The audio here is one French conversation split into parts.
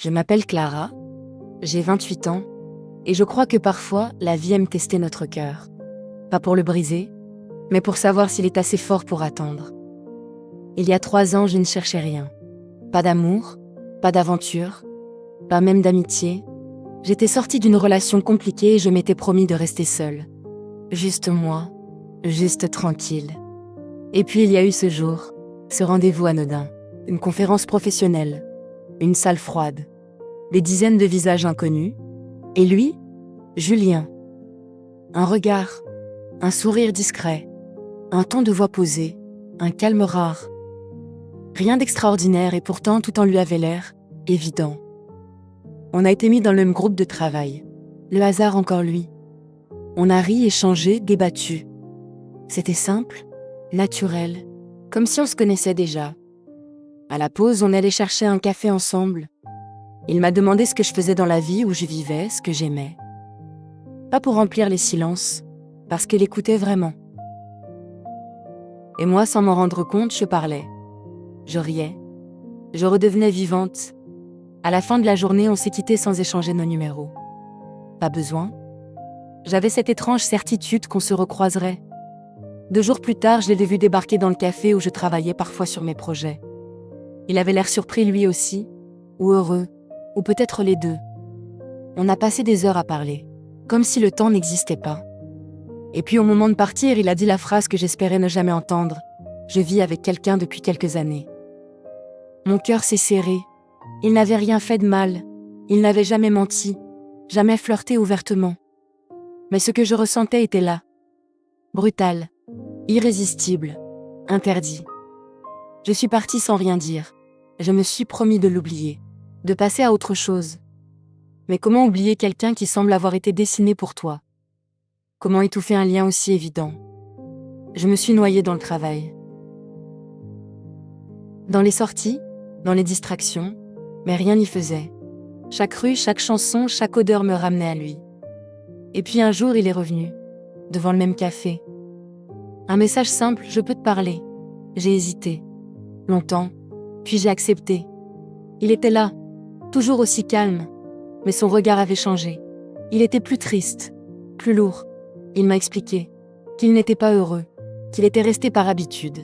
Je m'appelle Clara, j'ai 28 ans, et je crois que parfois, la vie aime tester notre cœur. Pas pour le briser, mais pour savoir s'il est assez fort pour attendre. Il y a 3 ans, je ne cherchais rien. Pas d'amour, pas d'aventure, pas même d'amitié. J'étais sortie d'une relation compliquée et je m'étais promis de rester seule. Juste moi, juste tranquille. Et puis il y a eu ce jour, ce rendez-vous anodin, une conférence professionnelle, une salle froide, des dizaines de visages inconnus, et lui, Julien. Un regard, un sourire discret, un ton de voix posé, un calme rare. Rien d'extraordinaire et pourtant tout en lui avait l'air évident. On a été mis dans le même groupe de travail. Le hasard encore lui. On a ri, échangé, débattu. C'était simple, naturel, comme si on se connaissait déjà. À la pause, on allait chercher un café ensemble. Il m'a demandé ce que je faisais dans la vie, où je vivais, ce que j'aimais. Pas pour remplir les silences, parce qu'il écoutait vraiment. Et moi, sans m'en rendre compte, je parlais. Je riais. Je redevenais vivante. À la fin de la journée, on s'est quitté sans échanger nos numéros. Pas besoin. J'avais cette étrange certitude qu'on se recroiserait. 2 jours plus tard, je l'ai vu débarquer dans le café où je travaillais parfois sur mes projets. Il avait l'air surpris lui aussi, ou heureux, ou peut-être les deux. On a passé des heures à parler, comme si le temps n'existait pas. Et puis au moment de partir, il a dit la phrase que j'espérais ne jamais entendre. Je vis avec quelqu'un depuis quelques années. Mon cœur s'est serré. Il n'avait rien fait de mal. Il n'avait jamais menti, jamais flirté ouvertement. Mais ce que je ressentais était là. Brutal, irrésistible, interdit. Je suis partie sans rien dire. Je me suis promis de l'oublier, de passer à autre chose. Mais comment oublier quelqu'un qui semble avoir été dessiné pour toi? Comment étouffer un lien aussi évident? Je me suis noyée dans le travail. Dans les sorties, dans les distractions, mais rien n'y faisait. Chaque rue, chaque chanson, chaque odeur me ramenait à lui. Et puis un jour, il est revenu, devant le même café. Un message simple, je peux te parler. J'ai hésité. Longtemps, puis j'ai accepté. Il était là, toujours aussi calme, mais son regard avait changé. Il était plus triste, plus lourd. Il m'a expliqué qu'il n'était pas heureux, qu'il était resté par habitude,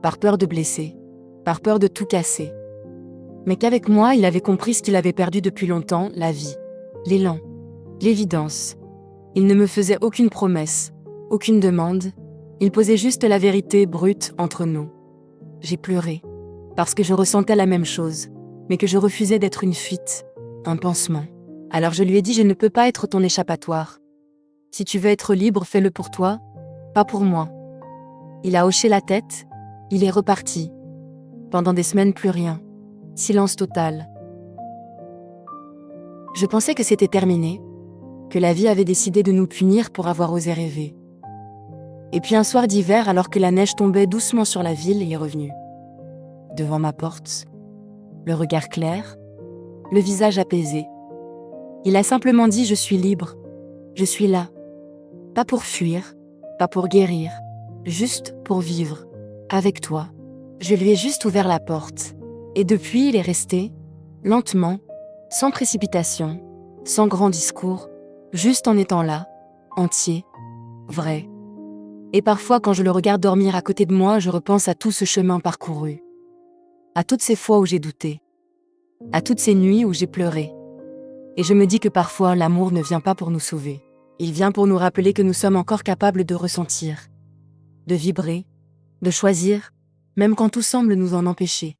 par peur de blesser, par peur de tout casser. Mais qu'avec moi, il avait compris ce qu'il avait perdu depuis longtemps, la vie, l'élan, l'évidence. Il ne me faisait aucune promesse, aucune demande. Il posait juste la vérité brute entre nous. J'ai pleuré, parce que je ressentais la même chose, mais que je refusais d'être une fuite, un pansement. Alors je lui ai dit, je ne peux pas être ton échappatoire. Si tu veux être libre, fais-le pour toi, pas pour moi. Il a hoché la tête, il est reparti. Pendant des semaines, plus rien. Silence total. Je pensais que c'était terminé, que la vie avait décidé de nous punir pour avoir osé rêver. Et puis un soir d'hiver, alors que la neige tombait doucement sur la ville, il est revenu. Devant ma porte, le regard clair, le visage apaisé. Il a simplement dit, je suis libre, je suis là. Pas pour fuir, pas pour guérir, juste pour vivre, avec toi. Je lui ai juste ouvert la porte. Et depuis, il est resté, lentement, sans précipitation, sans grand discours, juste en étant là, entier, vrai. Et parfois, quand je le regarde dormir à côté de moi, je repense à tout ce chemin parcouru. À toutes ces fois où j'ai douté. À toutes ces nuits où j'ai pleuré. Et je me dis que parfois, l'amour ne vient pas pour nous sauver. Il vient pour nous rappeler que nous sommes encore capables de ressentir, de vibrer, de choisir, même quand tout semble nous en empêcher.